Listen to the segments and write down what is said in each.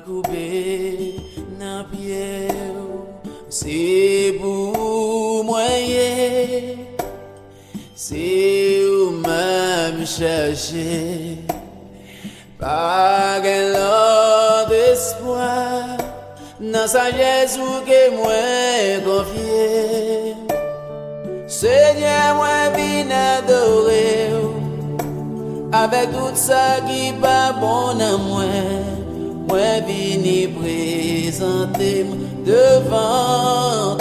coupé dans pied, c'est pour moyen, c'est où même chercher, pas l'autre espoir, dans sa Jésus que moi confié, Seigneur moi vine adorer, avec tout ça qui pas bon à moi. Moi vini présenter devant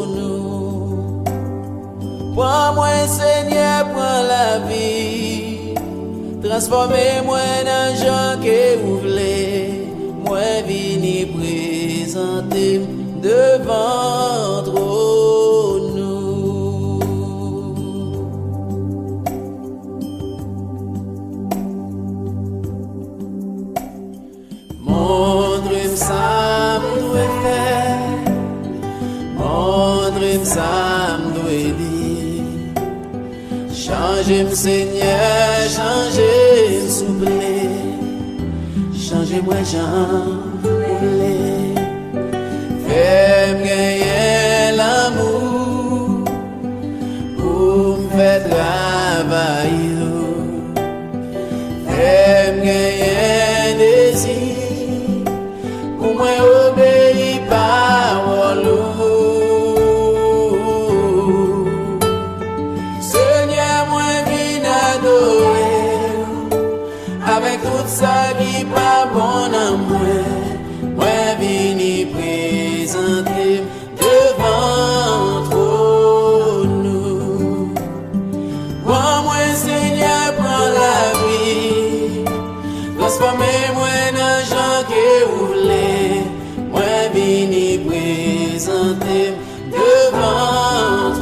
nous. Prends moi Seigneur, prends la vie. Transformez-moi dans gens que vous voulez. Moi vini présenter devant nous. Montre-moi ça m'doit faire, montre-moi ça m'doit dire. Changez-moi Seigneur, changez-moi s'il changez-moi Jean voulez. Fais-moi gagner l'amour pour me faire travailler. Fais-moi gagner désir. Moi obéis parole. Seigneur, moi viens adorer. Avec tout ça qui pas bon à moi, moi viens présenter devant nous. Moi Seigneur, prends la vie. Transformez-moi dans gens que vous voulez. Vini présenter devant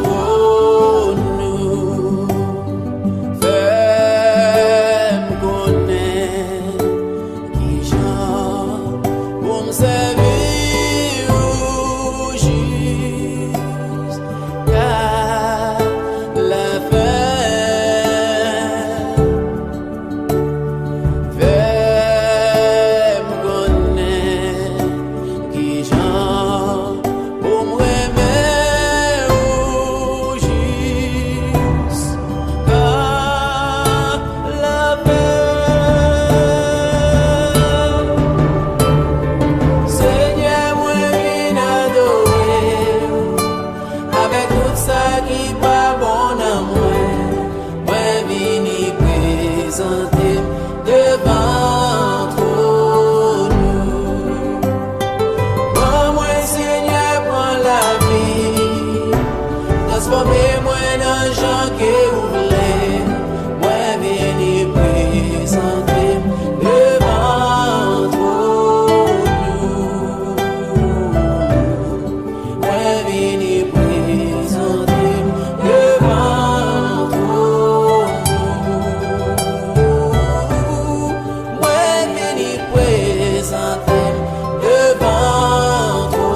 nous. Fais-moi connaître qui j'en pour me servir juste car la fin. Fais-moi connaître qui j'en pour me remettre au juste car la paix. Seigneur, moi viens adorer avec tout ça qui pas bon à moi. Moi viens présenter devant transformez-moi dans gens que vous voulez. Moi venez présenter devant nous. Moi venez présenter devant nous. Moi venez présenter devant nous.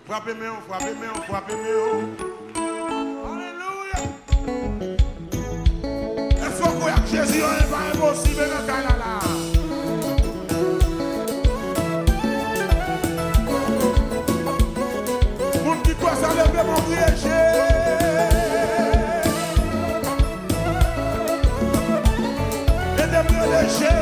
Frappez-moi, frappez-moi, frappez-moi. Alléluia. Est-ce que vous croyez que Jésus n'est pas impossible dans ce cas-là? Vous me dites quoi ça lève mon Jésus? Aidez-moi léger.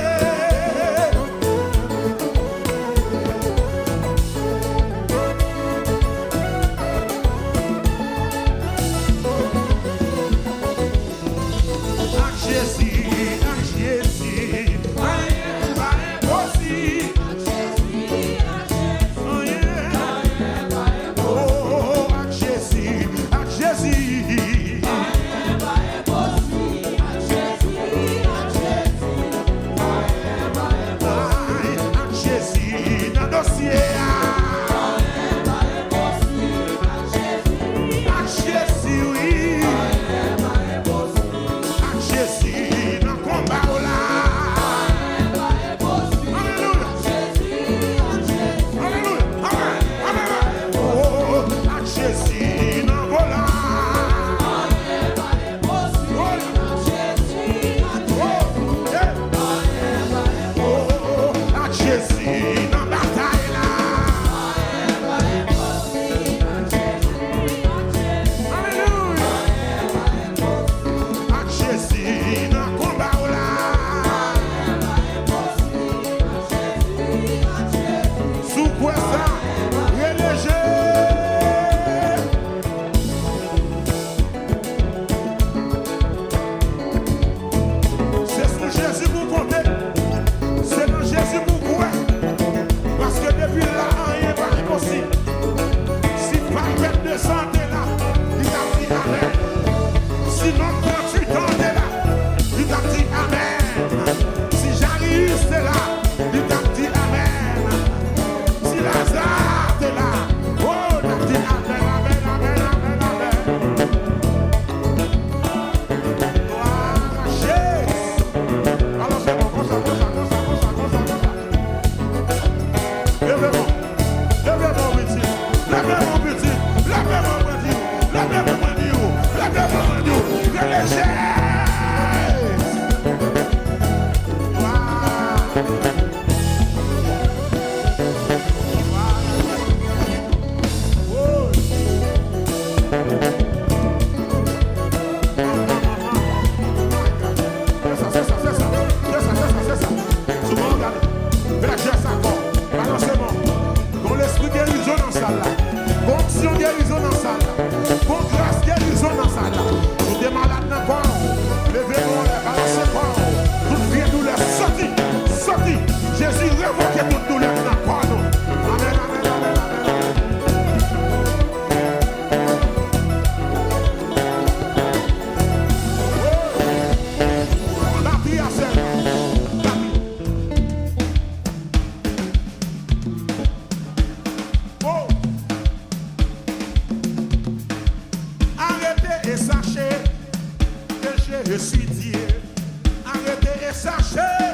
sachez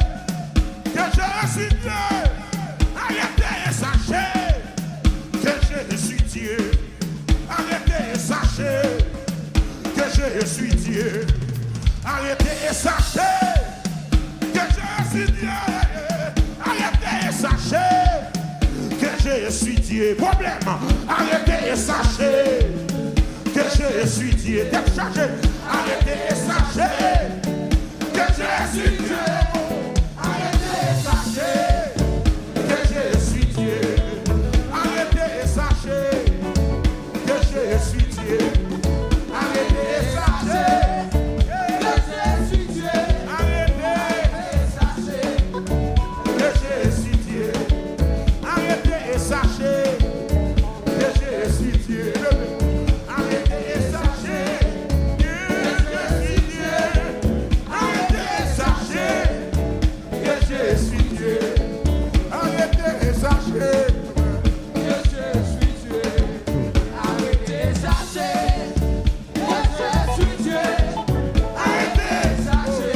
que je suis Dieu. Arrêtez et sachez que je suis Dieu. Arrêtez et sachez que je suis Dieu. Arrêtez et sachez que je suis Dieu. Arrêtez et sachez que je suis Dieu. Problème. Arrêtez et sachez que je suis Dieu. T'es chargé. Arrêtez et sachez que je suis Dieu. Arrêtez et sachez que je suis Dieu. Arrêtez et sachez que je suis Dieu. Arrêtez et sachez que je suis Dieu. Arrêtez et sachez que je suis Dieu. Arrêtez et sachez que je suis Dieu. Arrêtez et sachez que je suis Dieu. Arrêtez et sachez que je suis Dieu. Arrêtez et sachez que je suis Dieu. Arrêtez et sachez que je suis Dieu. Arrêtez et sachez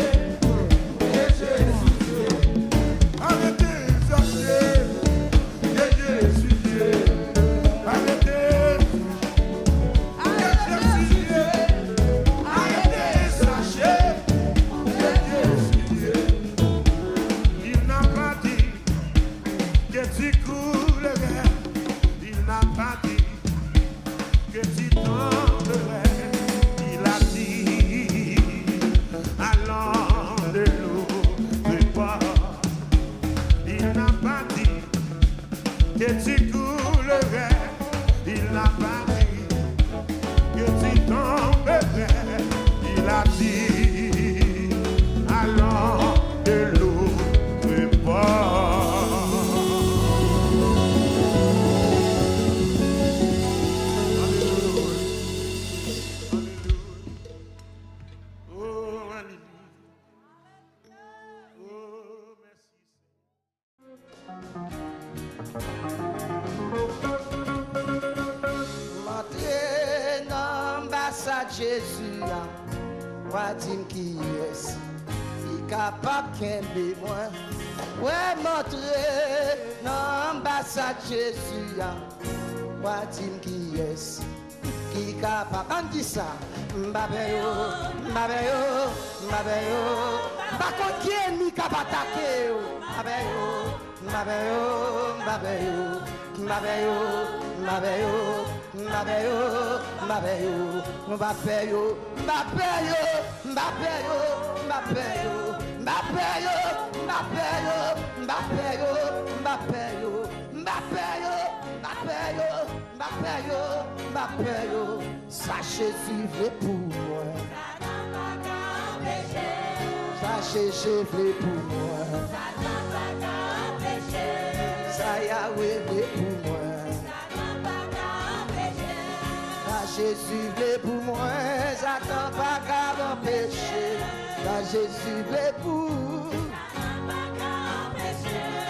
que je suis Dieu. Arrêtez et sachez que je suis Dieu. Arrêtez que je suis Dieu. Arrêtez et sachez que je suis Dieu. Il n'a pas dit que tu coulerais. Il n'a pas dit que tu tomberais. Il a dit allons de l'autre bord. Il n'a pas dit que tu coulerais. Il n'a pas dit que tu tomberais. Il a dit allons de l'autre bord. Oh, alléluia. Oh, merci. Montrez dans l'ambassade Jésus, moi dis qui est, il est capable de moi. Ouais, montrez dans l'ambassade Jésus, moi dis qui est, qui est capable. On dit ça, Mbabeyo, Mbabeyo, Mbabeyo. Par contre, qui est mi capable d'attaquer? Mbabeyo, Mbabeyo, Mbabeyo, Mbabeyo, Mbabeyo, Mbabeyo, Mbabeyo, Mbabeyo, Mbabeyo, Mbabeyo, Mbabeyo, Mbabeyo, Mbabeyo, Mbabeyo, Mbabeyo, Mbabeyo, Mbabeyo, Mbabeyo, Mbabeyo. Sachez suivre pour moi. Sachez suivre pour moi. Ça y a ouais pour moi. Jésus blé pour moi, Satan pas qu'à m'empêcher. La Jésus blé pour.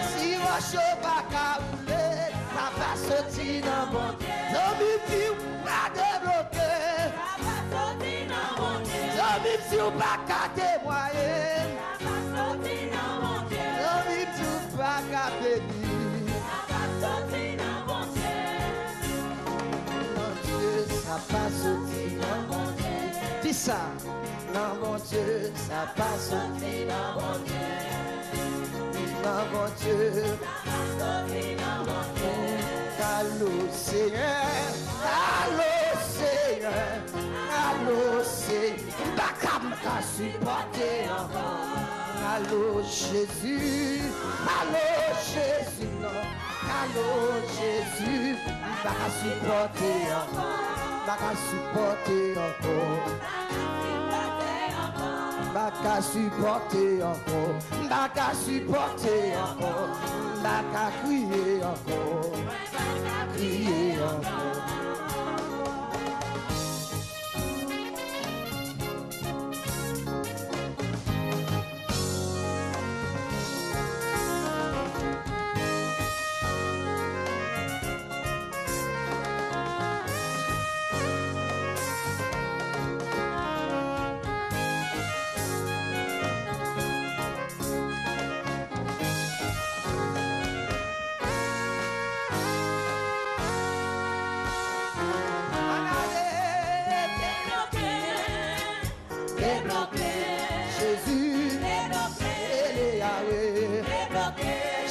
Si moi je pas qu'à rouler, ça va sortir dans mon Dieu. L'homme dit pas débloquer. L'homme dit pas qu'à témoigner. L'homme dit pas qu'à bénir. Ça pas sorti dans mon Dieu. Dis ça, dans mon Dieu, ça pas sorti dans mon Dieu. Dans mon Dieu, allô Seigneur, allô Seigneur, allô Seigneur, pas capable de supporter encore. Allô Jésus, allô Jésus, non, allô Jésus, pas capable de supporter encore. Baka supporter encore. Baka supporter encore. Baka supporter encore. Baka crier encore. Crier encore.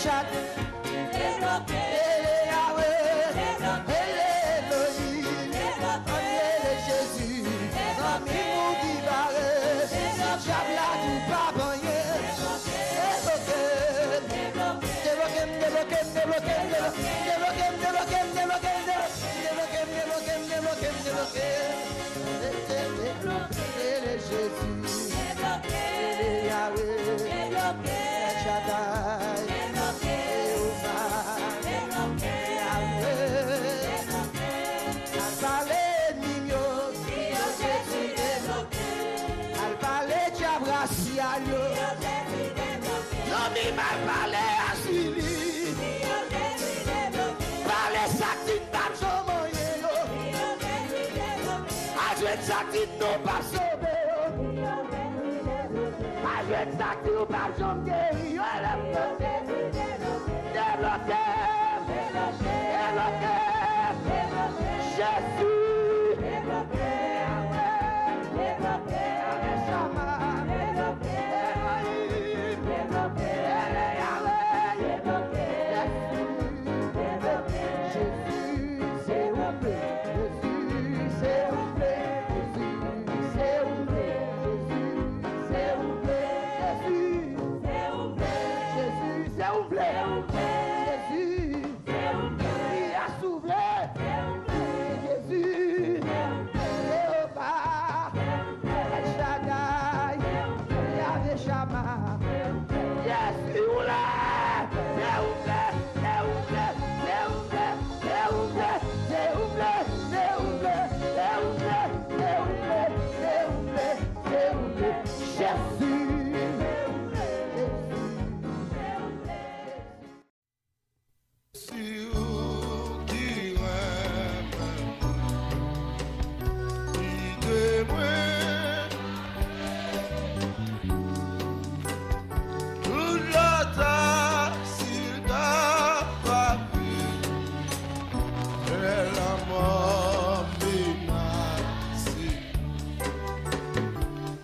Chat, Yahweh, Elohim, Jésus, ami pour divarer, diable a du pas Jésus, Yahweh, Shaddai, non, mais mal parlé à Sylvie. Parlez ça qui pas sauvé. Ajouez ça qui nous pas sauvé. Ajouez ça qui nous pas sauvé. Débloqué. Jésus.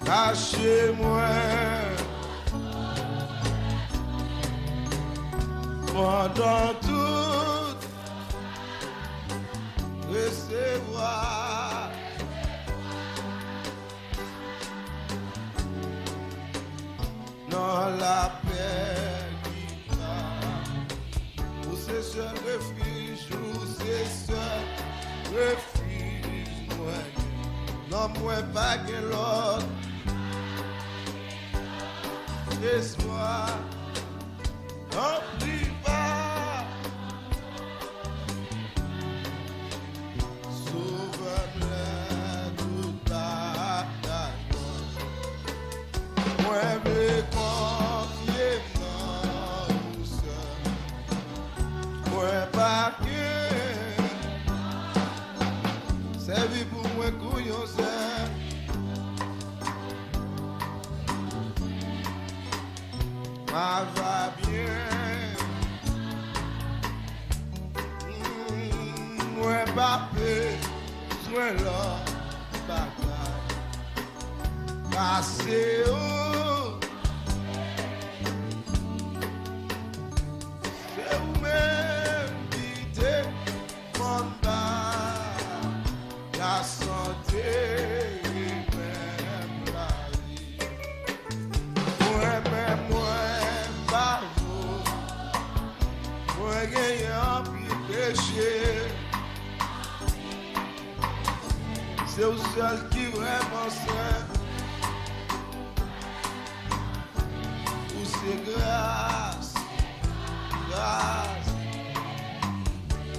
Cachez-moi pendant tout recevoir dans la paix qui va. Où c'est seul refuge, où c'est seul refuge, moi. Non, moi pas que l'autre. Laisse-moi, n'oublie pas, sauve-moi toute bataille. Moi, me confier dans nous seuls. Moi, pas que, c'est vie pour moi, couillon, c'est. Ma va bien, moi papé, soin là, bataille, passé haut, c'est vous-même qui défendez la santé. C'est le seul qui vraiment sait où c'est grâce, grâce.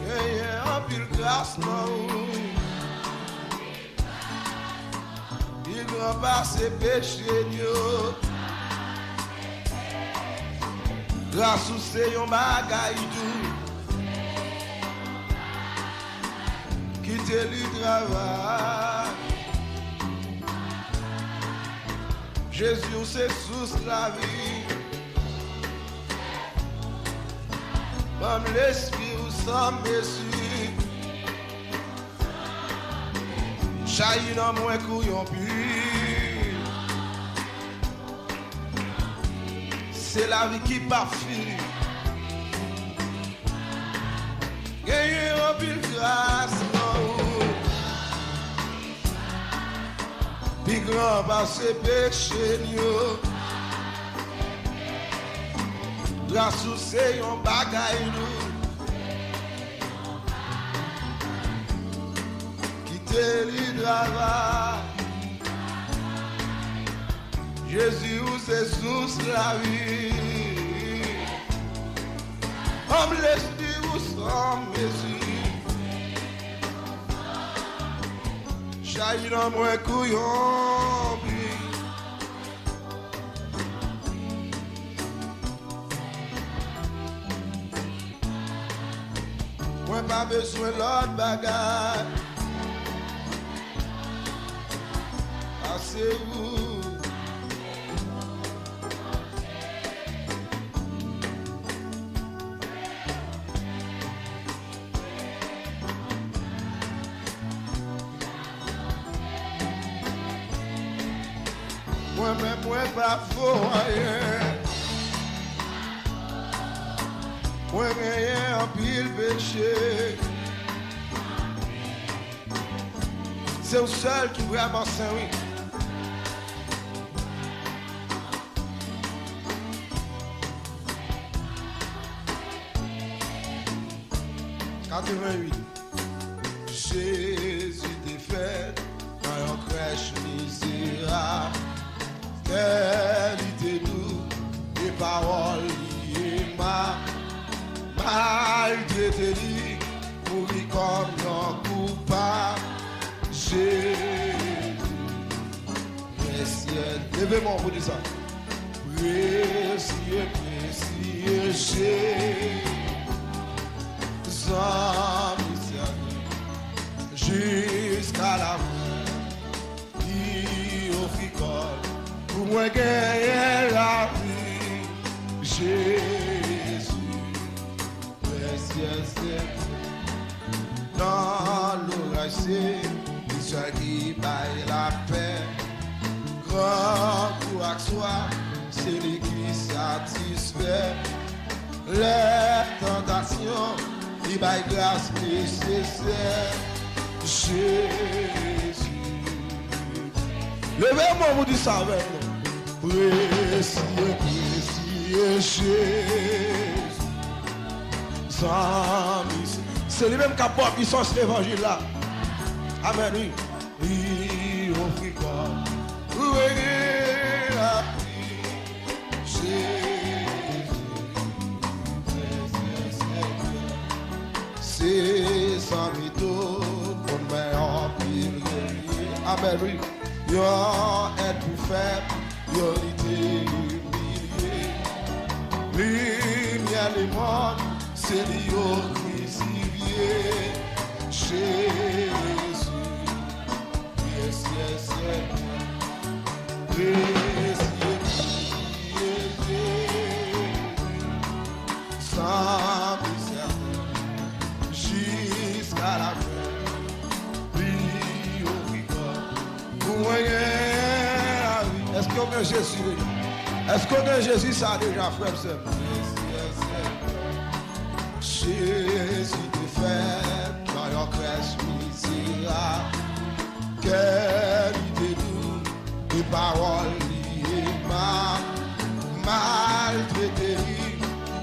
Et un pile grâce non. Il grand par ses péchés Dieu. Grâce ou c'est un bagaille doux. Quitter le travail. Jésus c'est sous la vie. Comme l'esprit ou sans messie. Chahi dans moins couillon pur. C'est la vie qui pas finie. pile grâce non. Plus grand par ses péchés nous. Grâce ou c'est un bagaille nous. Quitter l'hydrava. Jésus ou c'est sous la vie. Homme l'esprit ou sans mesure. Jaillit dans moi couillon. Moi pas besoin l'autre bagarre. Passez-vous. Moi-même, moi pas faux rien. Moi rien en pile péché. C'est le seul qui vraiment saint, oui. Jésus t'est fait dans une crèche misérable. Qualité nous, des paroles liées malgré tes lits, mourir comme non coupable. Jésus, précieux, levez-moi pour dire ça. Précieux, précieux Jésus, sans miséricorde, jusqu'à la fin, il offrit corps. Pour moi gagner la vie, Jésus, précieux Seigneur, dans l'orage, il soit qui baille la paix, grand courage soit, c'est lui qui satisfait, les tentations, il baille grâce nécessaire, Jésus. Levez-moi, vous dites ça avec nous. Précieux, précieux Jésus, sans misère. C'est lui-même qui a porté puissance l'évangile là. Amen, oui. Il offrit quoi? Pour aider la vie. Jésus, c'est sans mytho, pour me remplir. Amen, oui. Yo est plus faible, yo été humilié. Lumière les mondes, c'est lui au crucifié. Jésus, précieux Seigneur, précieux Jésus, sans misère, jusqu'à la fin. Est-ce qu'on a Jésus? Est-ce qu'on a Jésus ça a déjà fait ça? Jésus te fait dans your crèche misérable. Quelle idée nous, des paroles liées maltraitées,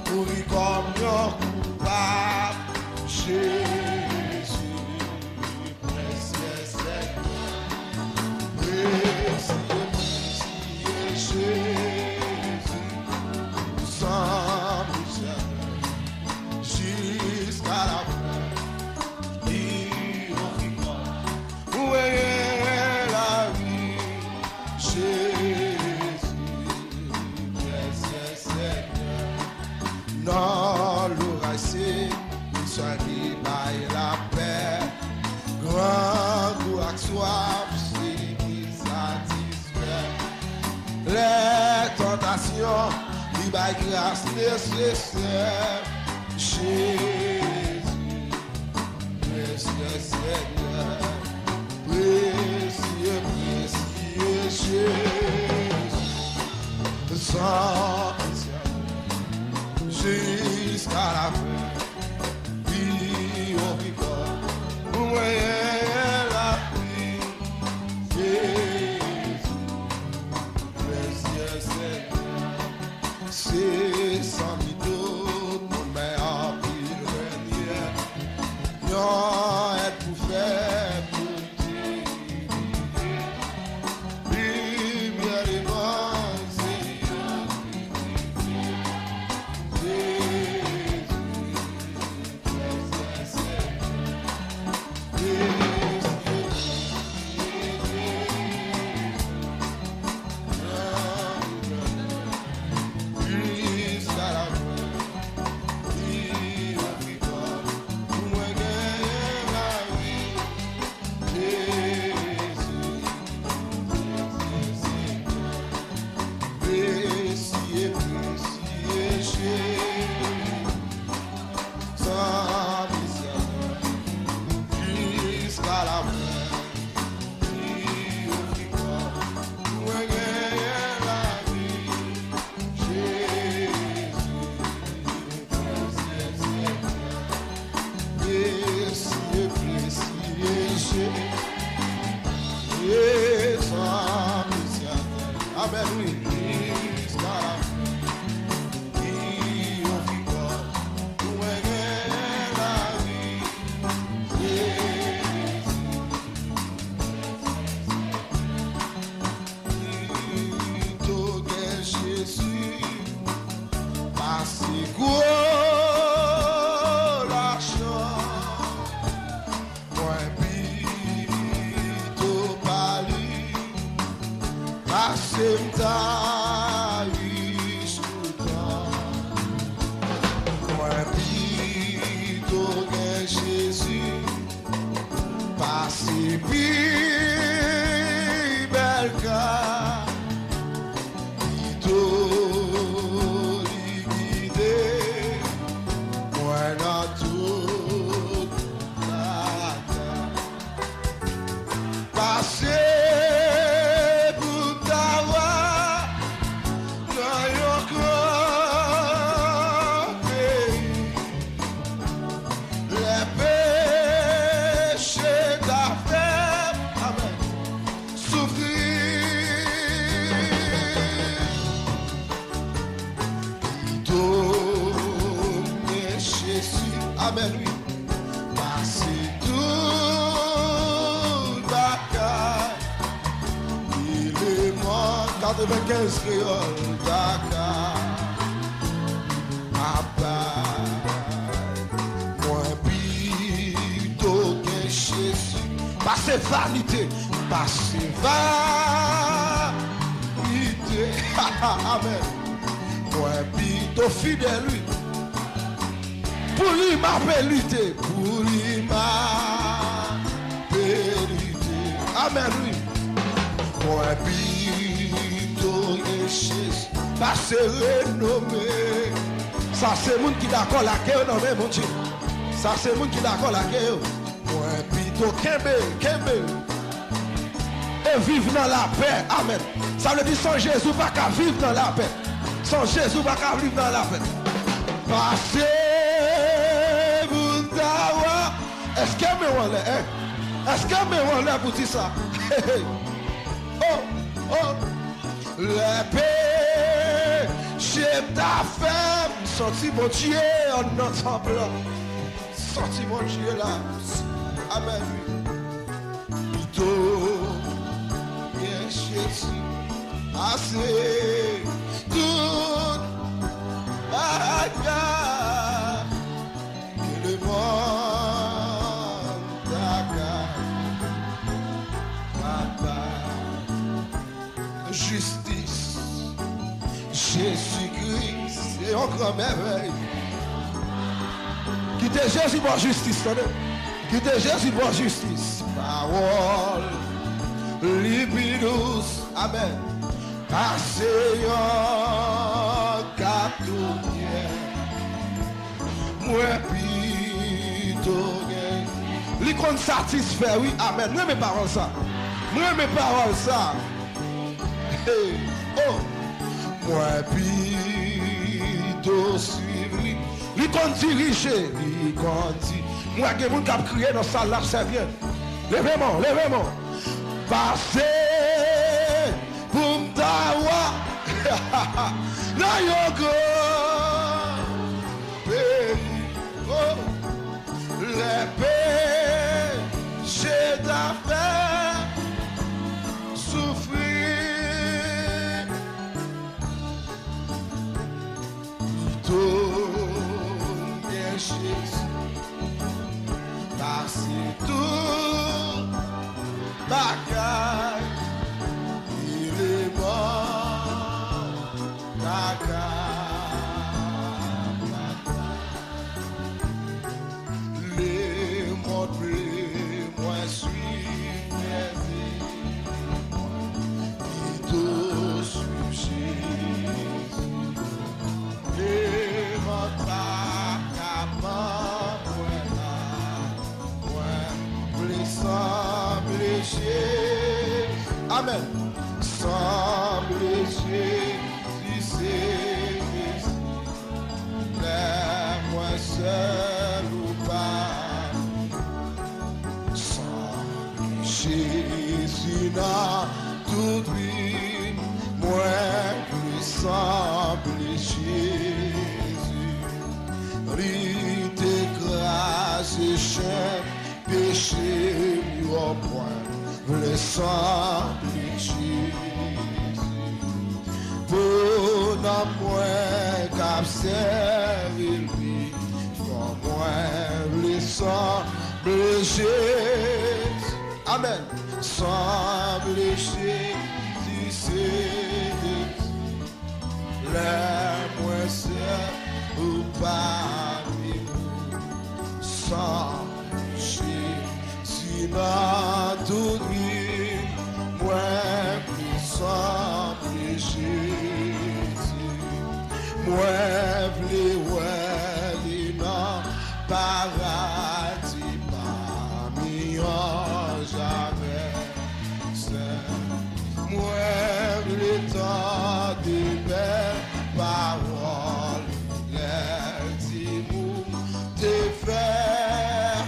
pourries comme nos coupables. Jésus, précieux Seigneur. Précieux Jésus, sans misère, jusqu'à la fin, il offrit quoi? Où est la vie? Jésus, précieux Seigneur, dans l'orage, il soit qui baille la paix, grand courage soif. Les tentations, il baille grâce nécessaire. Jésus, précieux Seigneur, précieux, précieux Jésus, sans misère, jusqu'à la fin, il offrit C'est sans mytho, mon meilleur pile dernier. Non, elle pour faire pour lumière et Amen, oui. Amen, oui. Passer tout Dakar. Il est mort 95 créoles Dakar. Abba, moi plutôt que Jésus. Passer vanité, passer vanité. Amen. Moi plutôt fidèle, lui. Pour lui m'appelle lutter, pour lui m'appelle lutter. Amen, oui. Moi, plutôt que Jésus, ça c'est renommé. Ça c'est monde qui d'accord là, que non mais mon Dieu. Ça c'est monde qui d'accord là, que moi, plutôt Kembe. Et vivre dans la paix. Amen. Ça veut dire sans Jésus, pas qu'à vivre dans la paix. Sans Jésus, pas qu'à vivre dans la paix. Passer. Est-ce que me voilà, est-ce que me voilà pour dire ça? Oh, le péché t'a fait sortir mon Dieu en ensemble. Sortir mon Dieu là. Amen. Plutôt, bien Jésus, assez tout. Le monde Papa, justice, Jésus-Christ, c'est encore merveille. Quittez Jésus pour justice, quittez Jésus pour justice. Parole, libidus, amen. Asseyon katouye, moi plutôt gain. Li kon satisfait, oui, amen. Moi mes paroles ça. Moi mes paroles ça. Hey, oh, moi plutôt suivre lui. Li kon diriger, li kon di. Moi gen moun k'ap crier dans salle là, c'est bien. Levez-moi. Passez pour m'tawa. Now you go. Oh, les péchés t'a fait souffrir. Ton Jésus, parce tout bagaille, il est mort, les montrer, moi suis perdu, et tout suis Jésus. Les montrer, amen. Semble Jésus, c'est moi seul ou pas. Semble Jésus n'a tout vie, moi plus semble Jésus. Rite grâce et chien, péché au point. Le sang de Jésus, pour nous moins qu'observer lui, pour moi le sang de Jésus, amen. Sang de Jésus, c'est la moins seul ou parmi nous, sang de Jésus n'a tout dit, moi plus simple Jésus, moi plus ouais, non, paradis parmi jamais, moi plus temps de belles paroles, les dix te faire.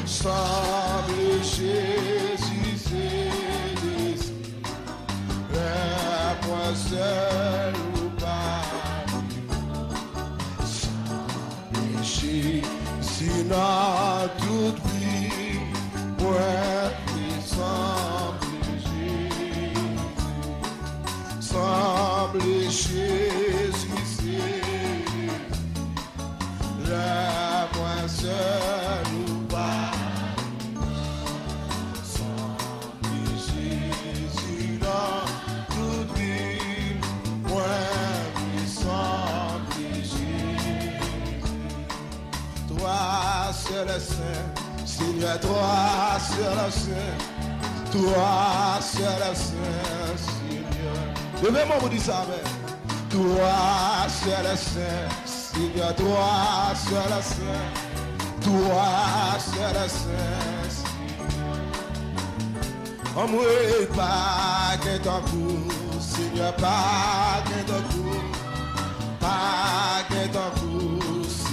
Semble Jésus, c'est l'esprit, moi seul ou pas. Semble Jésus, n'a toute vie, moi qui semble Jésus. Semble Jésus, c'est moi seul ou pas. Le Saint, Seigneur, toi seul le Saint, toi seul le Saint, Seigneur. Levez-moi vous dites ça, amen. Toi seul le Saint, Seigneur, toi seul le Saint, toi seul le Saint, Seigneur. On mouille pas qu'un temps court, Seigneur, pas qu'un temps court, pas qu'un temps court, Seigneur.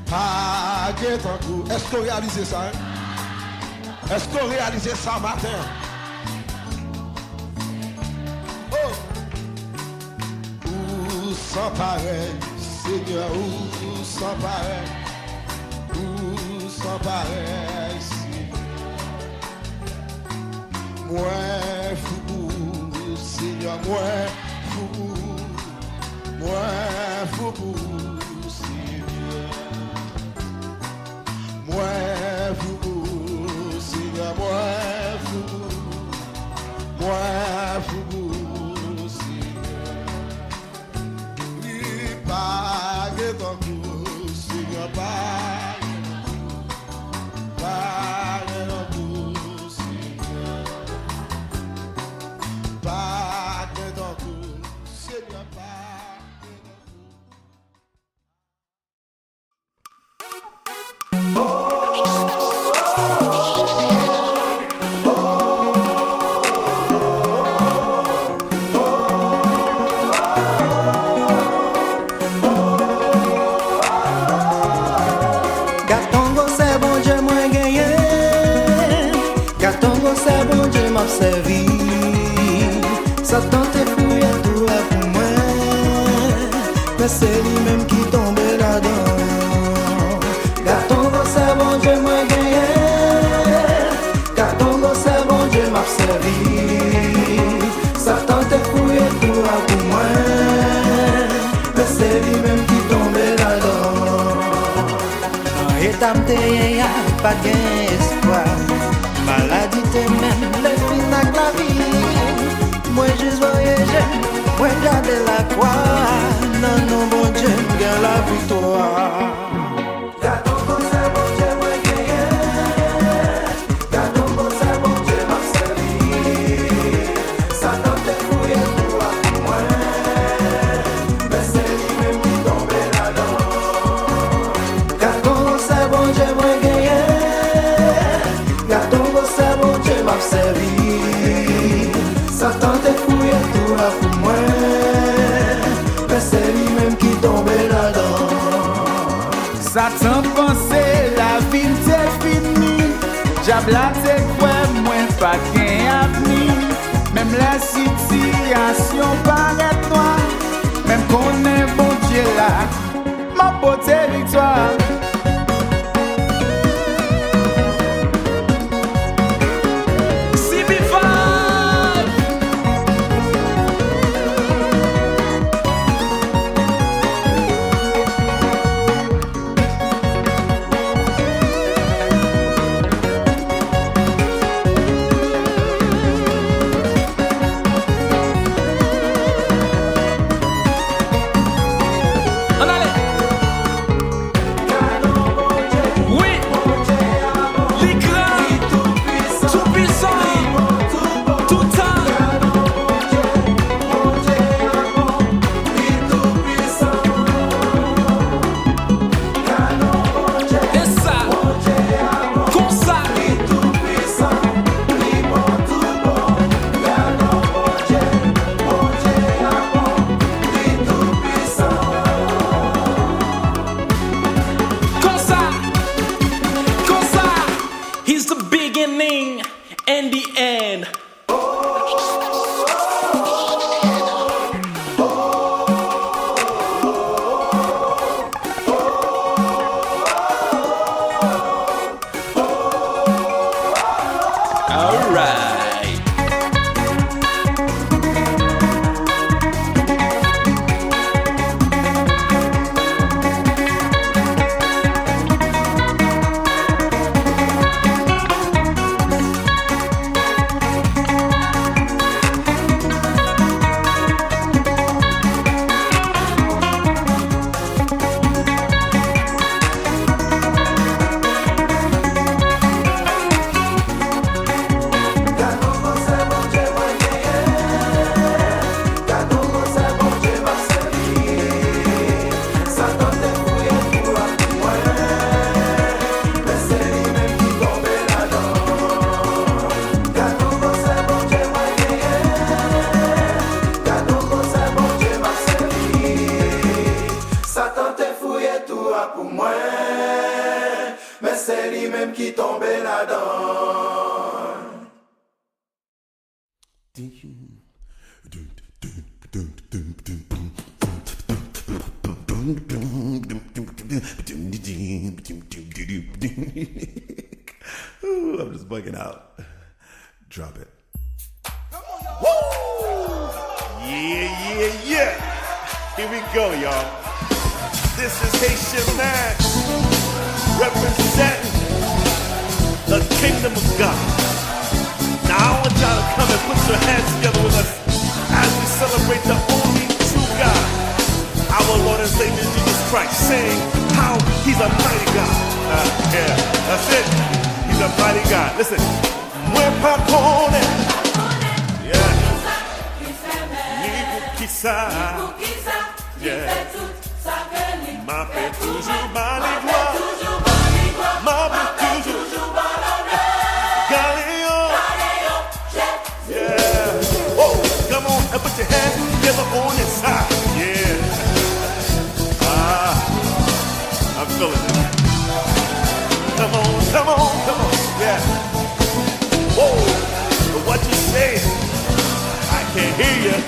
Pas qu'un temps court. Est-ce qu'on réalise ça? Hein? Est-ce qu'on réalise ça matin? Oh! Où sans pareil, Seigneur, où sans pareil, où sans pareil, Seigneur. Moi fou, Seigneur, moi fou, Seigneur. Moi fou, Seigneur, moi fou, Seigneur. Il pas que ton coup, Seigneur, pas que ton coup, Seigneur. Pas que ton coup, Seigneur, pas que ton Gatongo c'est bon Dieu moi gagné, Gatongo c'est bon Dieu m'a servi. Satan te fouillé tout là pour moi, mais c'est lui-même qui tombe là-dedans. Gâton go c'est bon Dieu moi gagné, gâton go c'est bon Dieu m'a servi. Satan te fouillé tout là pour moi, mais c'est lui-même qui tombe là-dedans. Et t'as pas d'espoir, maladie te mène le fin à la vie. Moi juste voyager, moi garder la croix. Non, non, bon Dieu, garde la victoire. Gâton comme ça, bon Dieu, moi gagné. Gâton comme ça, bon Dieu, m'a servi. Satan te fouille pour moi, mais c'est lui-même qui tombe là-dedans. Gâton comme ça, bon Dieu, moi gagné. Gâton comme ça, bon Dieu, m'a servi. Satan te fouille tout là pour moi, mais c'est lui-même qui tombe là-dedans. Satan pensait la vie t'est finie, diable t'es quoi, moins pas qu'un avenir. Même la situation paraît noire, même qu'on est bon Dieu là, ma beauté victoire. And the end. All right. Pour moi, mais c'est lui-même qui tombe là-dedans. Ooh, I'm just bugging out. Drop it. Woo! Yeah. Here we go, y'all. This is Haitian Man representing the kingdom of God. Now I want y'all to come and put your hands together with us as we celebrate the only true God, our Lord and Savior Jesus Christ, saying how He's a mighty God. Yeah, that's it. He's a mighty God. Listen. Mwen pa konen. Yeah. Ni pou ki sa. Yeah. Ma fait toujours bali gloire. Ma fait toujours Galéon. Yeah. Oh, come on and put your hands together on this side. Yeah. I'm feeling it. Come on. Yeah. Whoa. What you saying? I can't hear you.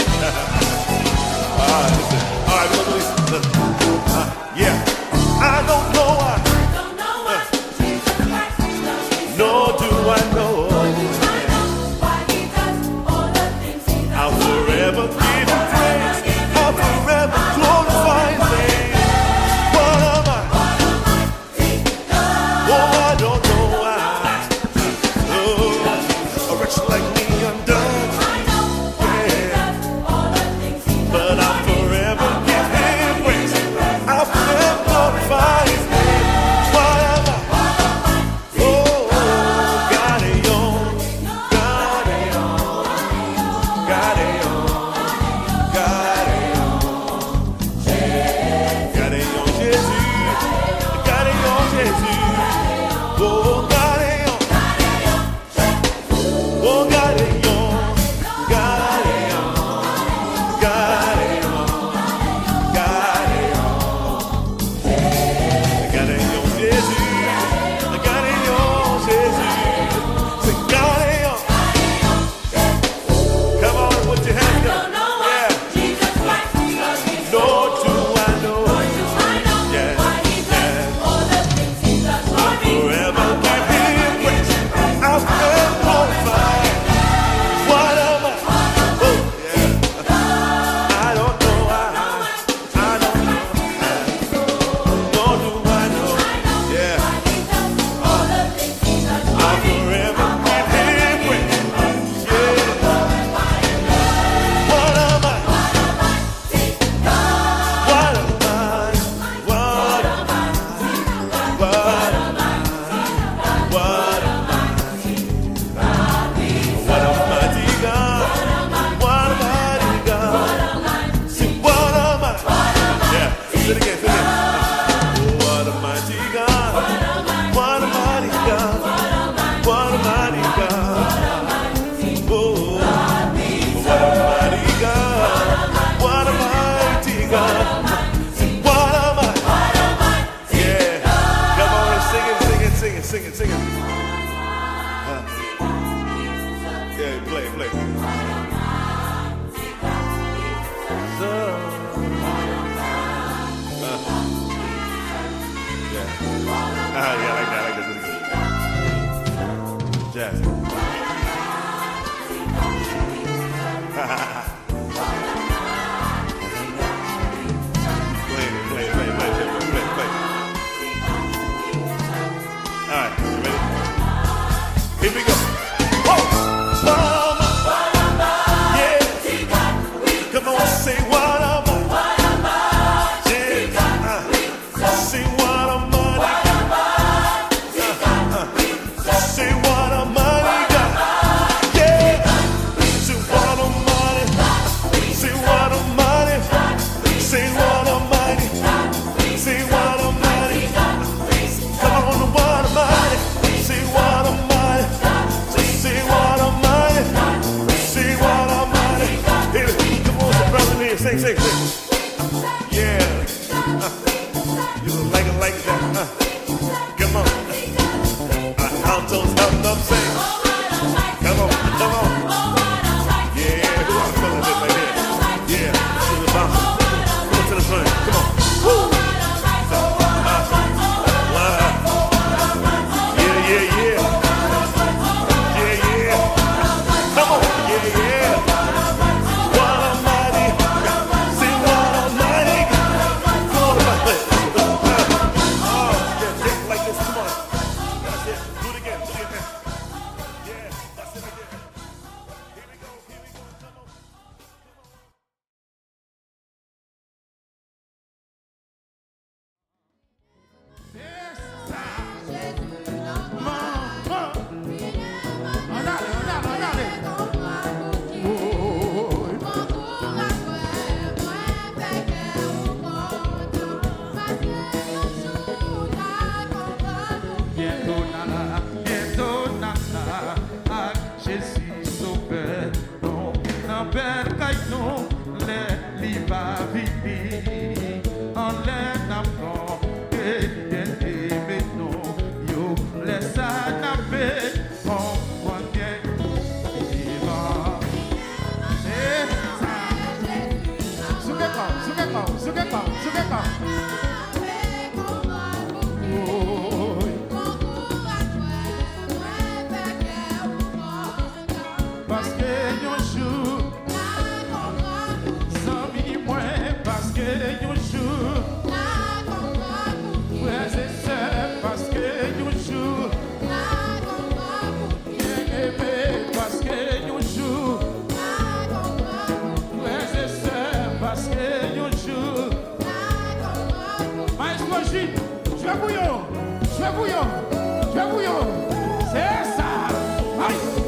Jazz. Play. All right, you ready? Here we go. Whoa! Mama, yeah. Come on, say what I'm on. Yeah. Say what I'm on. Say what I'm money got. Yeah. Say what I'm money. Say what I'm money. Say what I'm money. Say what I'm money. Come on, what I'm money. Say what I'm money. Say what I'm money. Say what I'm money. Here, come on, some brother here. Sing. Yeah. You look like that. Come on. Altos helping them sing. Come on. Yeah, I'm feeling this right here. Yeah, this is about. Come on to the front. Come on. Woo. Yeah. Come on. Yeah. What a mighty. See what a mighty. Come on, everybody. Yeah, like this. Come on. That's it. Do it again. Yeah, that's it again. Here we go. Come on. C'est ça. Hey.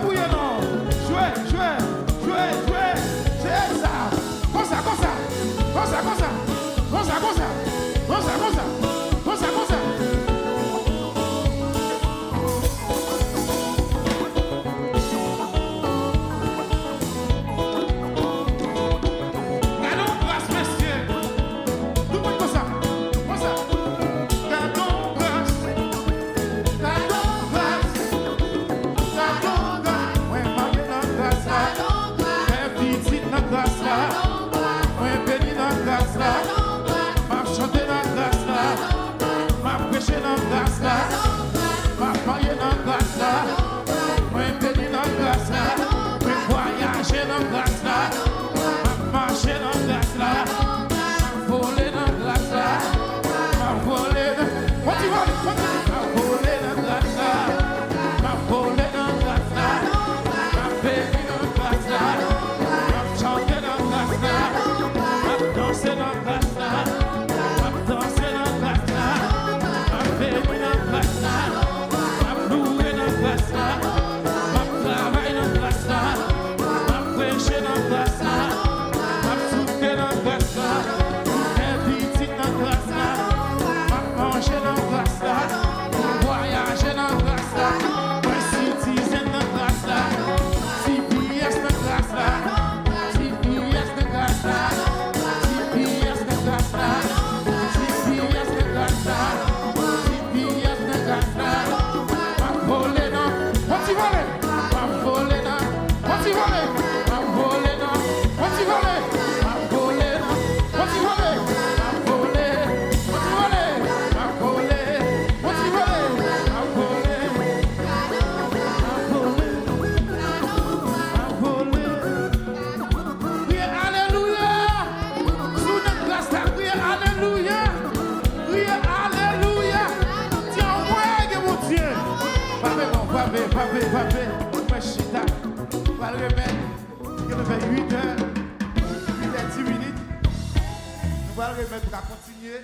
bouillir, non. Jouez. C'est ça. Comme ça. Gardons grâce, messieurs. Tout le monde comme ça. Gardons grâce. Ouais, marié dans grâce là. Ouais, petite dans grâce là. Ouais, béni dans grâce là. M'a chanté dans grâce là. M'a prêché dans grâce là. M'a marié dans grâce là. Ouais, béni dans grâce là. Ouais, voyager dans grâce là. M'a marché dans grâce là. M'a volé dans grâce là. M'a volé dans... Continue. M'a volé dans grâce là. M'a volé dans grâce là. M'a béni dans grâce là. M'a chanté dans grâce là. M'a dansé dans grâce là. M'a dansé dans grâce là. M'a béni dans grâce là. M'a loué dans grâce là. M'a travaillé dans grâce là. M'a prêché dans grâce là. M'a soufflé dans grâce là. M'a petit dans grâce là. M'a mangé dans grâce là. Voyagé dans grâce là. M'a citizen dans grâce là. CPS dans grâce là. CPS dans grâce là. CPS dans grâce là. CPS dans grâce là. CPS dans grâce là. M'a volé dans. M'a volé dans. M'a volé dans. M'a volé dans. M'a volé dans. M'a volé dans. M'a volé. M'a volé. M'a volé. M'a volé. M'a volé. Oui, alléluia. Sous notre grâce, oui, alléluia. Oui, alléluia. Tiens-moi, mon Dieu. Papé. Moi, chita. Va le remettre. Il fait 8 heures. 10 minutes. Nous allons le remettre pour continuer.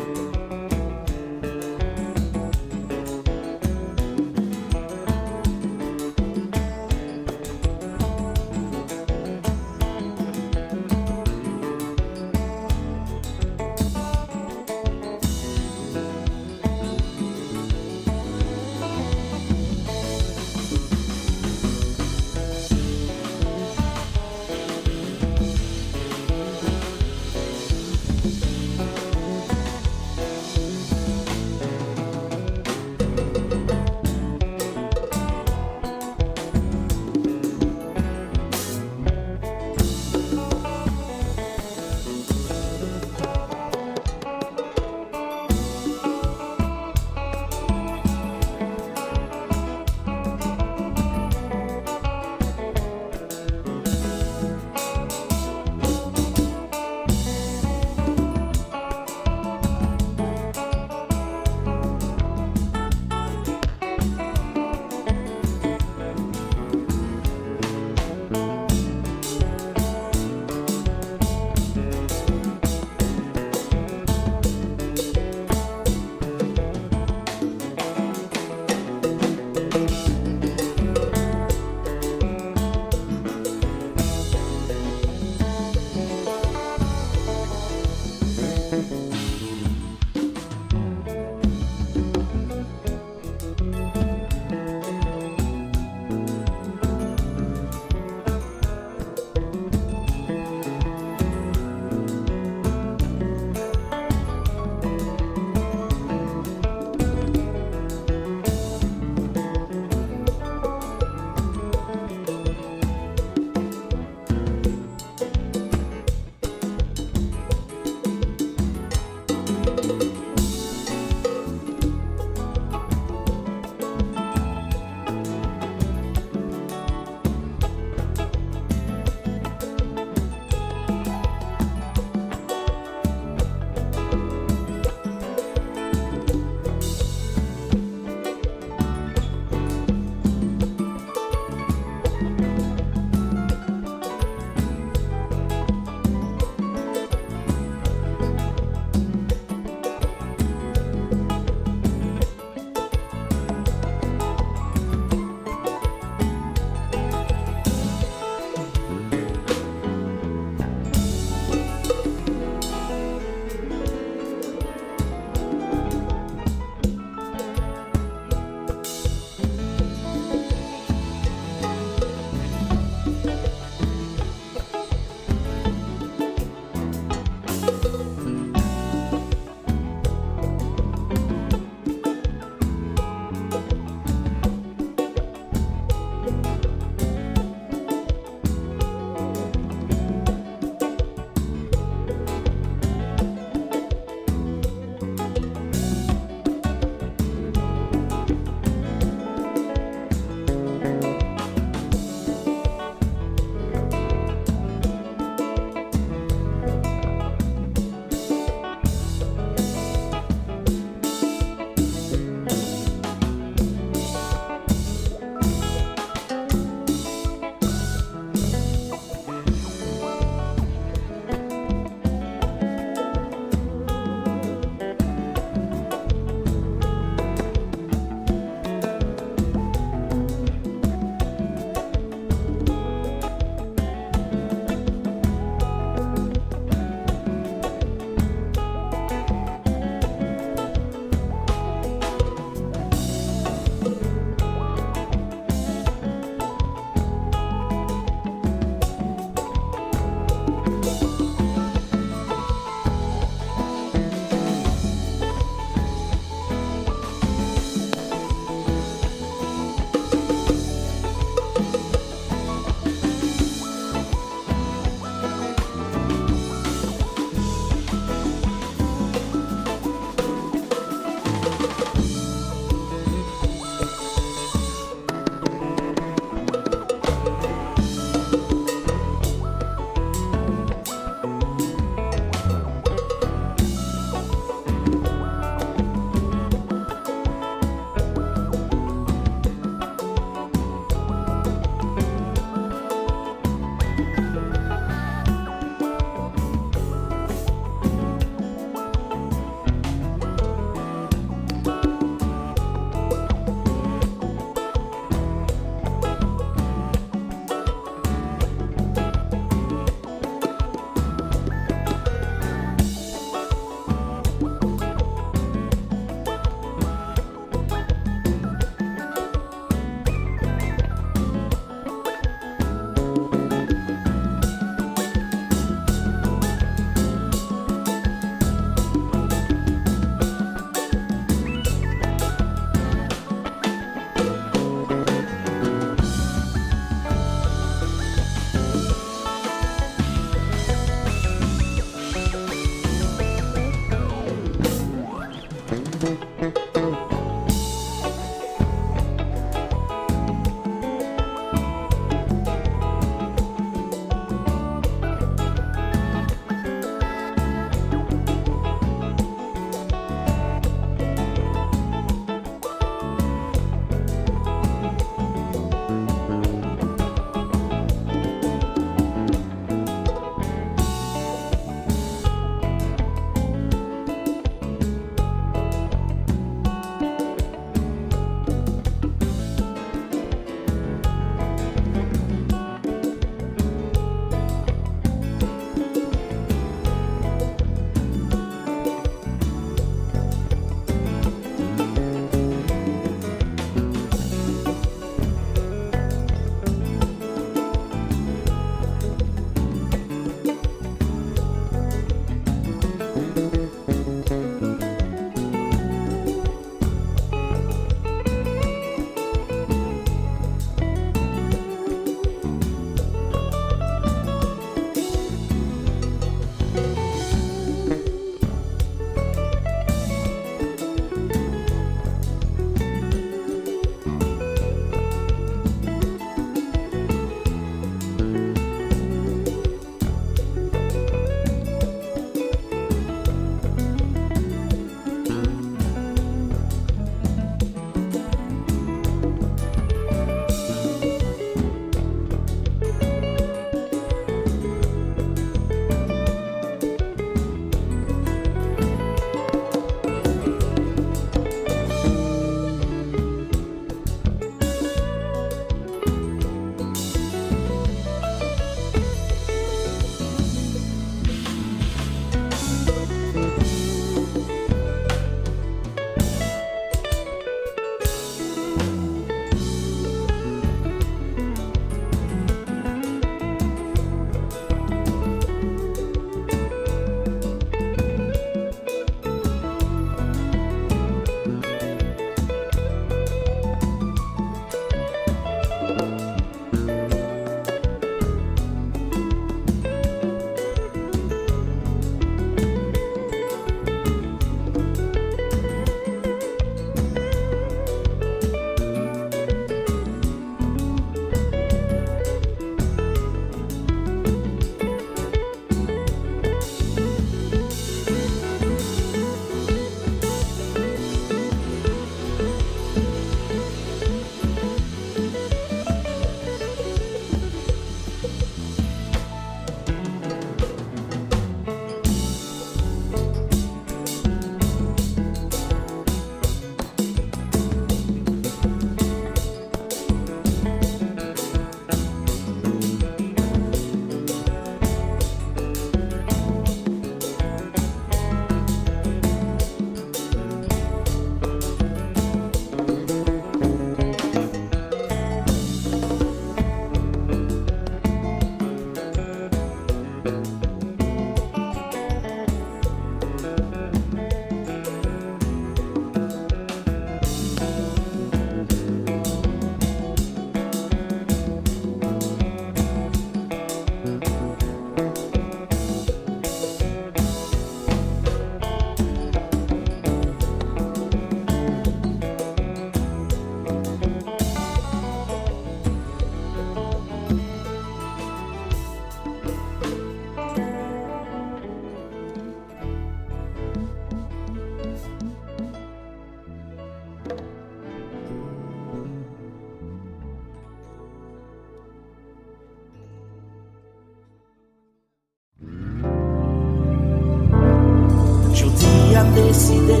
décidé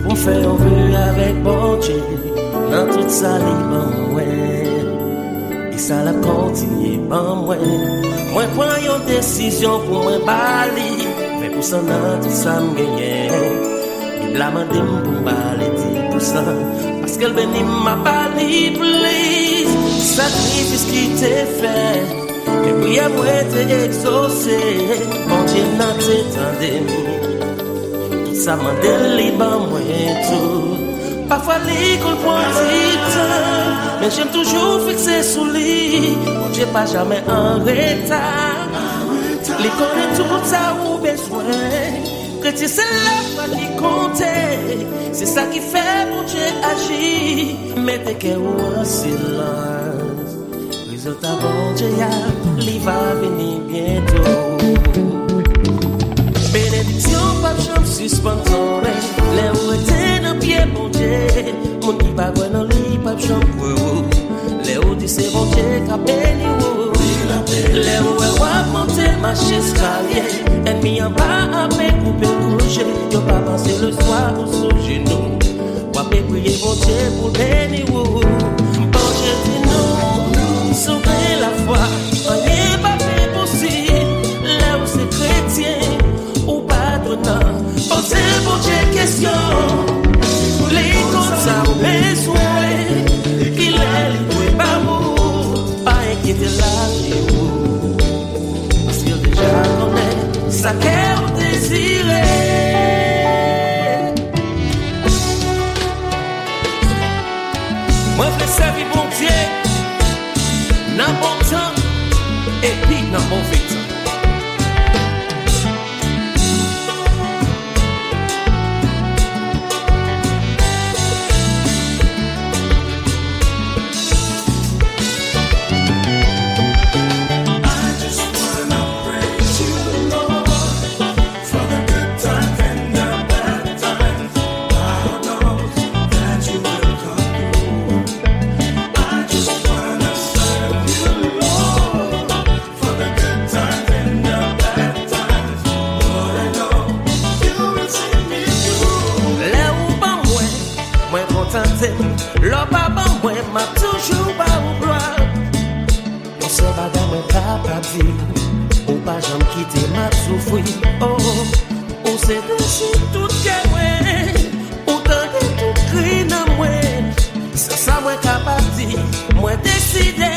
pour faire un vœu avec bon Dieu dans toute sa libre, ouais. Et ça l'a continué, bon, ouais. Moi, prends une décision pour moi, bali. Mais pour ça, dans tout ça, m'gagné. Il l'a demandé pour bali 10%. Parce qu'elle bénit ma bali, please. Sacrifice qui t'est fait. Et puis, moi, t'es exaucé. Bon Dieu, n'a t'étendé. Tout ça, m'a délivré, moi, tout. Parfois, l'école prend du temps. Mais j'aime toujours fixer sous lit. Bon Dieu, pas jamais en retard. Les connaît tout ça ou besoin. Chrétien, c'est la foi qui compte. C'est ça qui fait mon Dieu agir. Mettez que ou en silence. Résultat, bon Dieu, il va venir bientôt. Bénédiction, pas de chance, suspendons. Les ou étaient dans pied, bon Dieu. Mon qui va voir dans lit, pas de chance. Les ou dit c'est bon Dieu qui a béni. Les ou est monter marcher escalier. Ennemi en bas à me couper coucher. Yo pas passer le soir ou sous genou. Ou prier bon Dieu pour bénir. Bon Dieu dit non, sauver la foi. Rien pas fait possible. Là où c'est chrétien ou pardonnant. Posez bon Dieu question. Les comptes ça besoin. Qu'il est libre par vous. Pas inquiéter la vie. Parce qu'il déjà connaît sa qu'elle désirait. Moi, je servir bon Dieu dans bon temps et puis dans mauvais temps. Le papa, moi, m'a toujours pas au gloire. On se bagarre, moi, pas dire. Ou pas jamais quitter ma souffrir. Oh, on s'est décidé tout que moi. Ou t'entends tout cri dans moi. C'est ça, moi, capable de dire. Moi, décidé.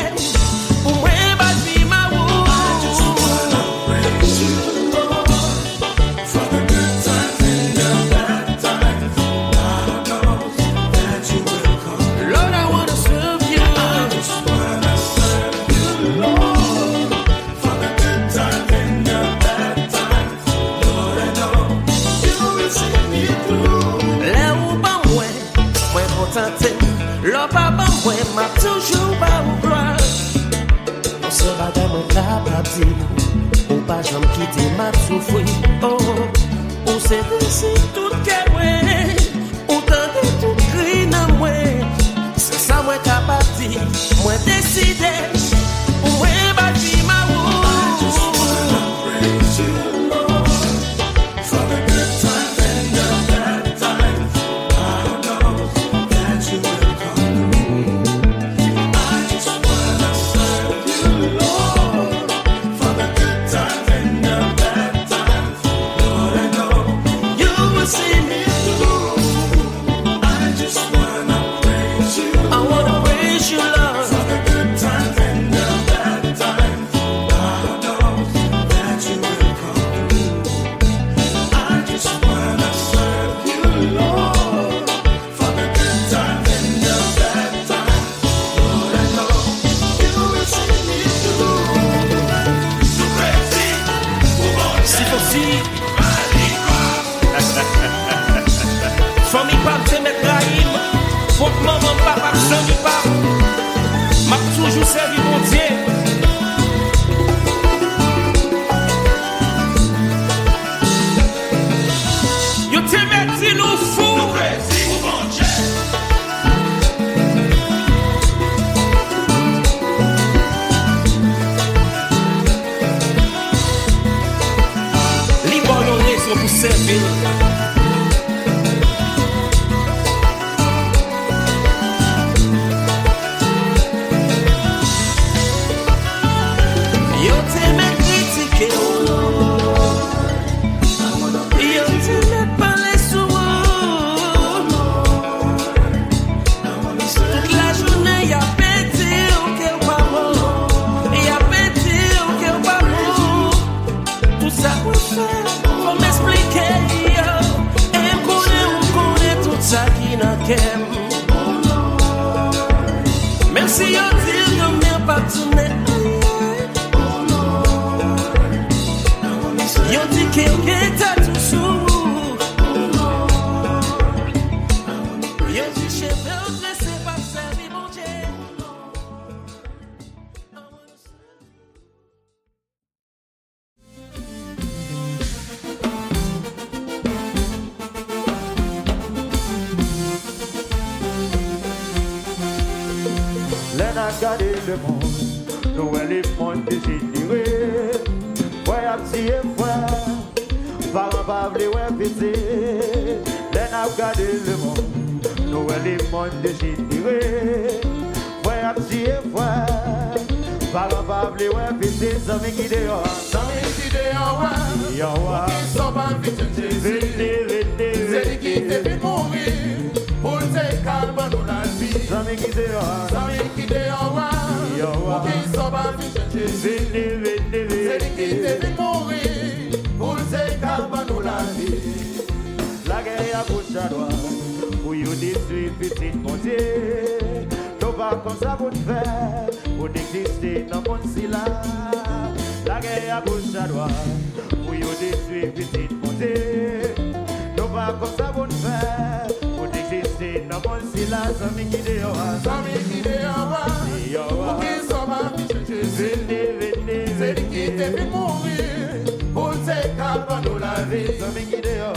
Pour moi, bâtir ma route. Le papa, moi, m'a toujours pas au gloire. On se bagarre, moi, capable de dire. Ou pas jamais quitter ma souffrir. Oh, on s'est décidé tout que moi. On t'entend tout cri dans moi. C'est ça, moi, capable de dire. Moi, décidé. Pour moi, bâtir ma route. kem. Merci yo dire que mère pas tourner. Yo dit que t'as tout sous. Yo dit chef dressé pas servi mon Dieu. L'en a gardé le monde, Noël et monde dégénéré. Ouais, à petit et frère, parents pas vle ouais pété. L'en a gardé le monde, Noël et monde dégénéré. Ouais, à petit et frère, parents pas vle ouais pété. Zami qui dehors, ouais. Qui sont pas vite Jésus. C'est lui qui te fait mourir. Pour te calmer dans la vie. Zami qui dehors, Qui dehors, ouais. Qui sont pas vite Jésus. C'est lui qui te fait mourir. Pour te calmer dans la vie. la guerre à gauche à droite, pour you détruire petit monté. Nous pas comme ça pour te faire, pour exister dans mon sila. La guerre à gauche à droite, pour you détruire petit monté. Nous pas comme ça pour te faire, pour exister dans mon sila. Zami qui dehors, Pour qui sont pas vite Jésus. C'est lui qui te fait mourir. Pour te calmer dans la vie. Zami qui dehors,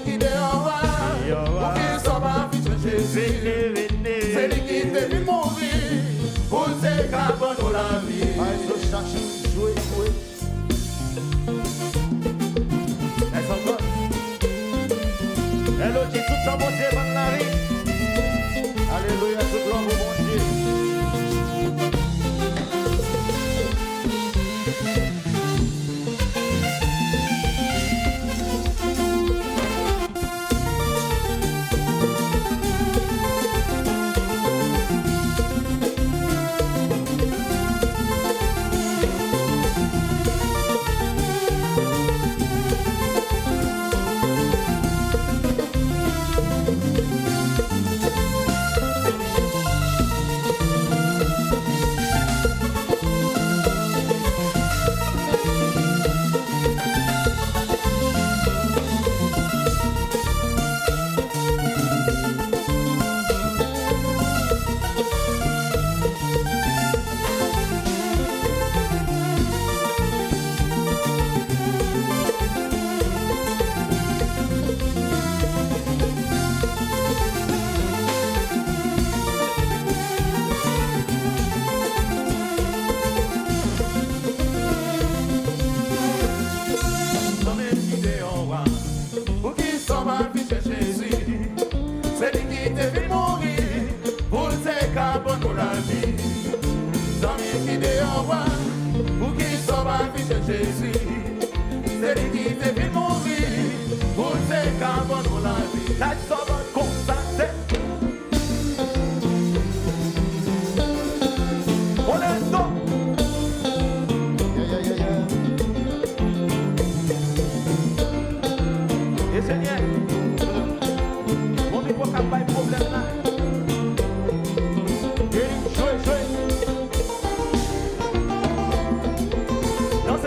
Qui dehors, ouais. Pour qui sont pas vite Jésus. C'est lui qui te fait mourir. Pour te calmer dans la vie. I so cherche, jouer. Elles sont bonnes. Hello, j'ai tout ça, mon Dieu, dans la vie. Alléluia, tout gloire au bon Dieu. Pour qui sont pas vite Jésus. C'est lui qui te fait mourir. Pour te calmer dans la vie. Zami qui dehors, ouais. Pour qui sont pas vite Jésus. C'est lui qui te fait mourir. Pour te calmer dans la vie. La somme constante. On est donc. Et Seigneur, mon niveau n'a pas de problème là. Jouez. Danse.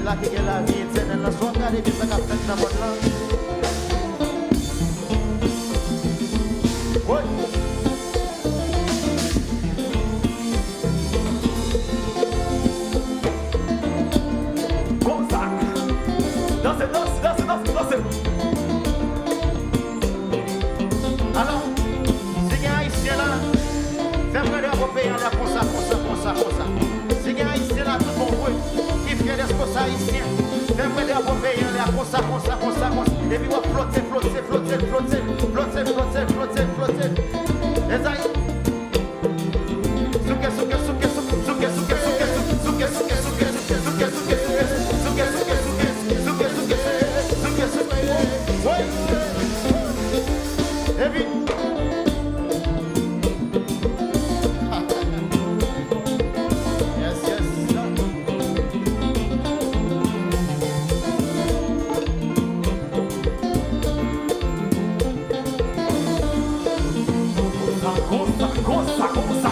c'est là qu'il y a la vie éternelle. Soit regardez bien ça qu'a fait dans votre langue. Oui. Comme ça. Dansez. Alors, si il y a un haïtien là, fais-moi de repayer là comme ça. Si il y a un haïtien là, tout le monde veut, qui fait des choses haïtiens, fais-moi de repayer là comme ça. Et puis on va flotter. Les aïe. Souke. Ouais. Et puis. Yes. Comme ça.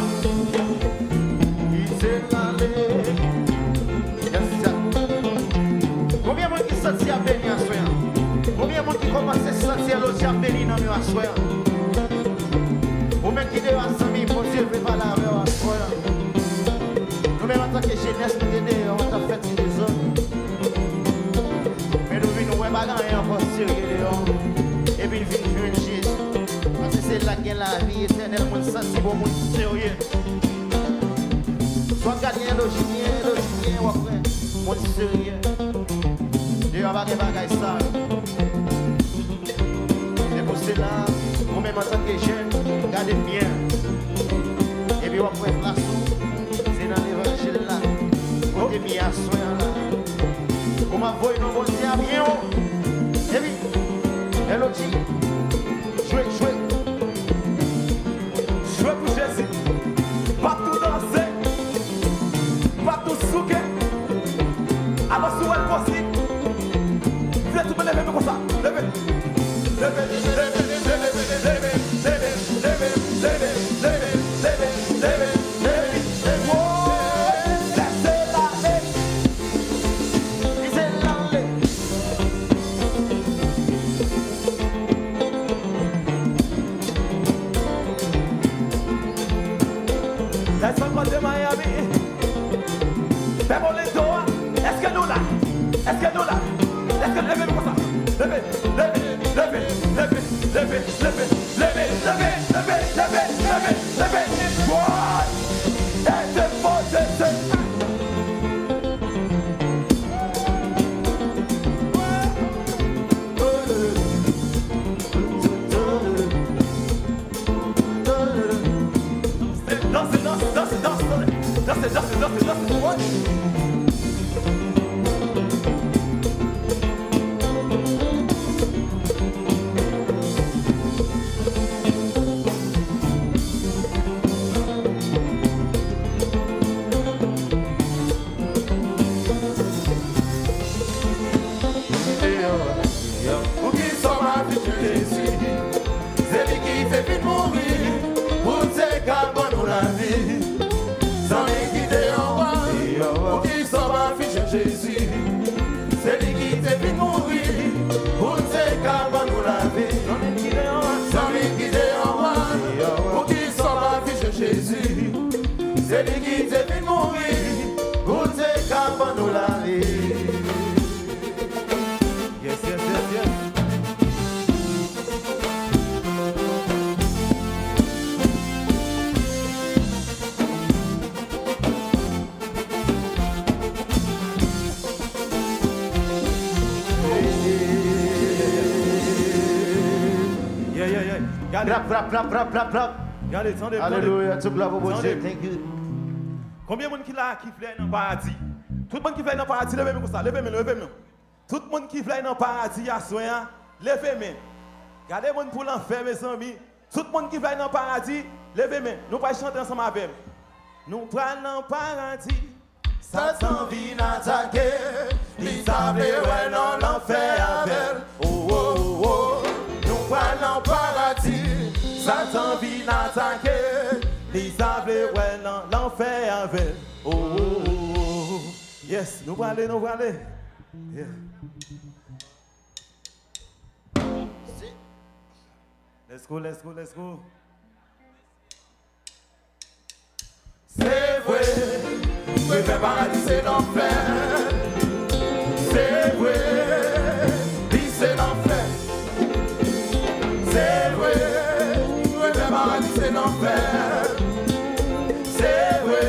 Combien de monde qui sentit à bénir à soir? Combien de monde qui commence à sentir l'autre à bénir dans le soir? Ou même qui doit s'amener pour Dieu ne pas la à soir. Nous-mêmes en tant que jeunesse, nous t'aider, on t'a fait des hommes. Mais nous venons voir rien pour sérieux et puis nous venons jouer Jésus. Parce que c'est là qu'il y a la vie éternelle, mon senti pour mon sérieux. Soit gardien logimien, ou après, mon sérieux. Dieu va faire des bagages sales. Et pour cela, nous-mêmes en tant que jeunes, gardez bien. Et puis après, la sous, c'est dans l'évangile là. Côté bien à soin là. On m'a voulu nous monter à bien haut. Et puis, l'autre dit, jouez. Jouez pour Jésus. Pas tout danser. Pas tout souquer. Alors, si vous êtes possible, vous êtes tout le monde lever comme ça. Levez. De Miami, fais mon leto, est-ce que nous là? Levez comme ça, levez. One, et déposez. Danse. What? Jésus, c'est lui qui te fait mourir, pour te capables nous laver. Sans lui qui te envoie, pour qu'il soit la fiche de Jésus, c'est lui qui te fait mourir, pour te capables nous laver. Yes. Rap. Regardez, attendez. Alléluia, tout gloire au bon Dieu. Thank you. Combien de monde qui là qui veut dans le paradis? Tout le monde qui veut dans le paradis, levez-moi comme ça, levez-moi. Tout le monde qui veut dans le paradis à soin, levez-moi. Regardez le monde pour l'enfer, mes amis. Tout le monde qui veut dans le paradis, levez-moi. Nous allons chanter ensemble avec. Nous prenons dans le paradis. Satan vient attaquer, il s'appelle ouais non l'enfer avec. Oh. Nous prenons paradis. Satan vient attaquer, il s'appelle ouais non l'enfer avec. Oh. Yes, nous allons aller. Yeah. Let's go, let's go, let's go. C'est vrai, oui, mais paradis c'est l'enfer. C'est vrai, oui, c'est l'enfer. C'est vrai, oui, mais paradis c'est l'enfer. C'est vrai,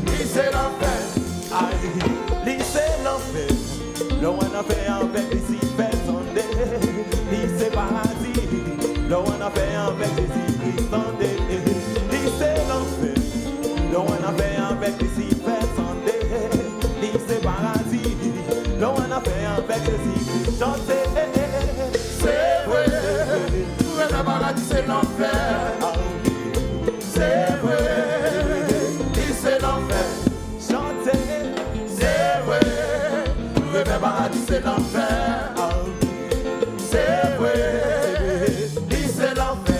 oui, c'est l'enfer. Aïe, c'est l'enfer. Le one a fait avec les fait Sunday. C'est paradis. Le one a fait avec les Sunday. C'est l'enfer. Le one a fait avec les fait Sunday. C'est paradis. Le one a fait avec les chanter. C'est vrai, oui, mais paradis c'est l'enfer. C'est vrai, oui, c'est l'enfer. Chanter. C'est vrai, oui, mais paradis c'est l'enfer. C'est vrai, oui, c'est l'enfer.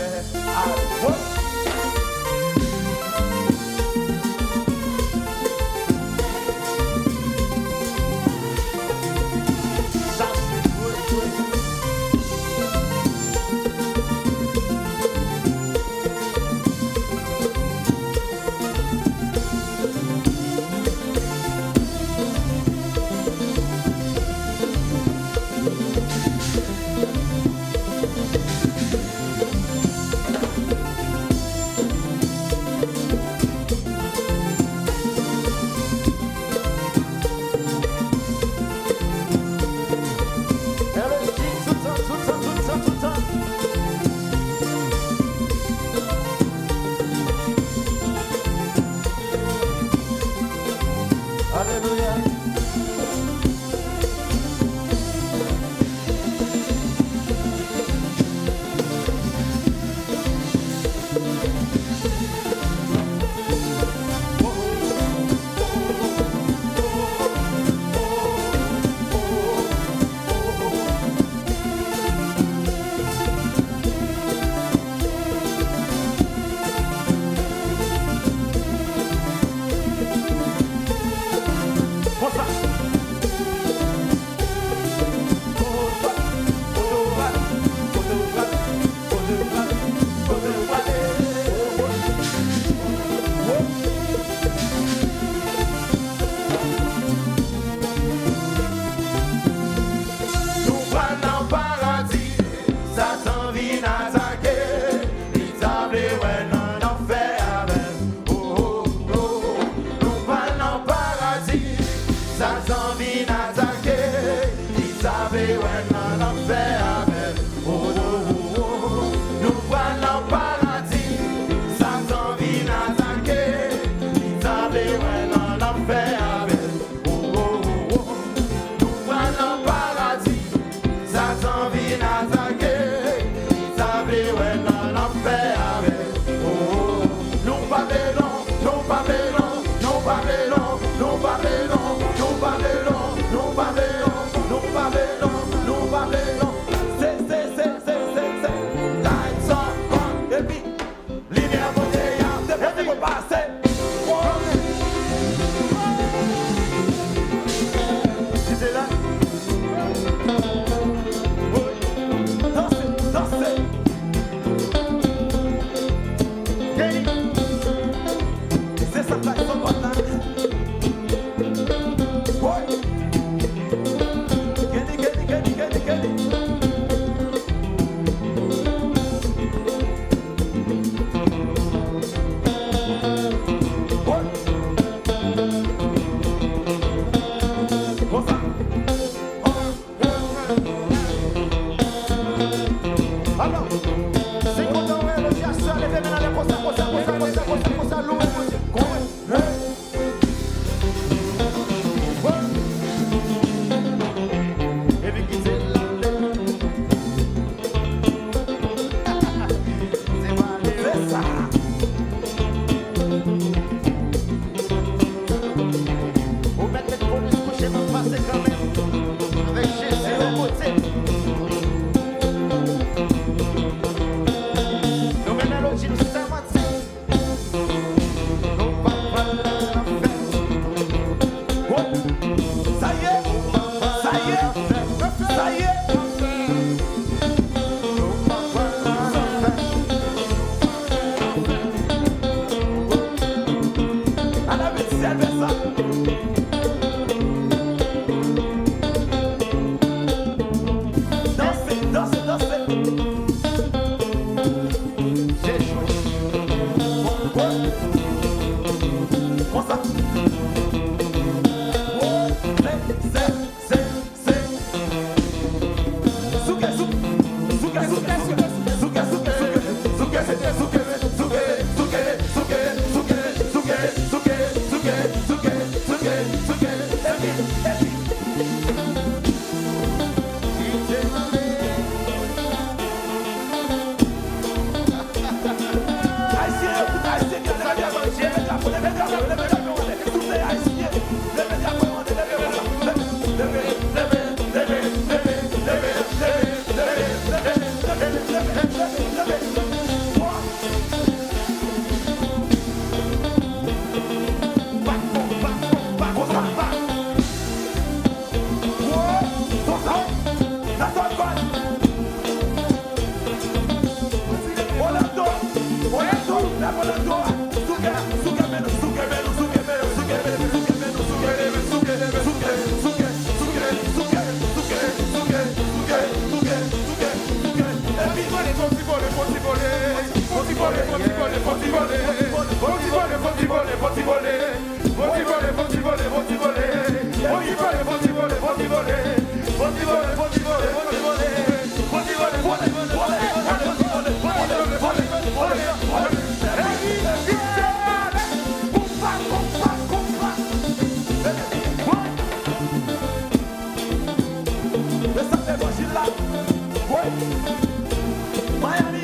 Miami,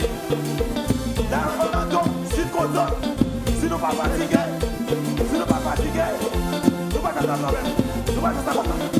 dans Orlando, Sud-Côte, si nous pas fatigués, nous pas dans la problème, nous pas dans la problème.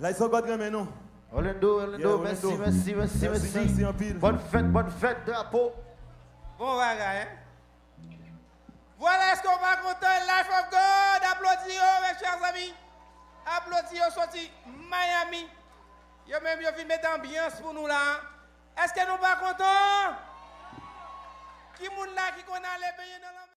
Là, ils sont pas très mais non. Orlando, merci. Bonne fête, drapeau. Bon, bagaille, hein? Voilà, est-ce qu'on va compter Life of God? Applaudissez, mes chers amis. Applaudissez, sorti Miami. Yo même, yo filmé d'ambiance pour nous là. Est-ce que nous pas contents? Qui moun là qui connaît les pays dans la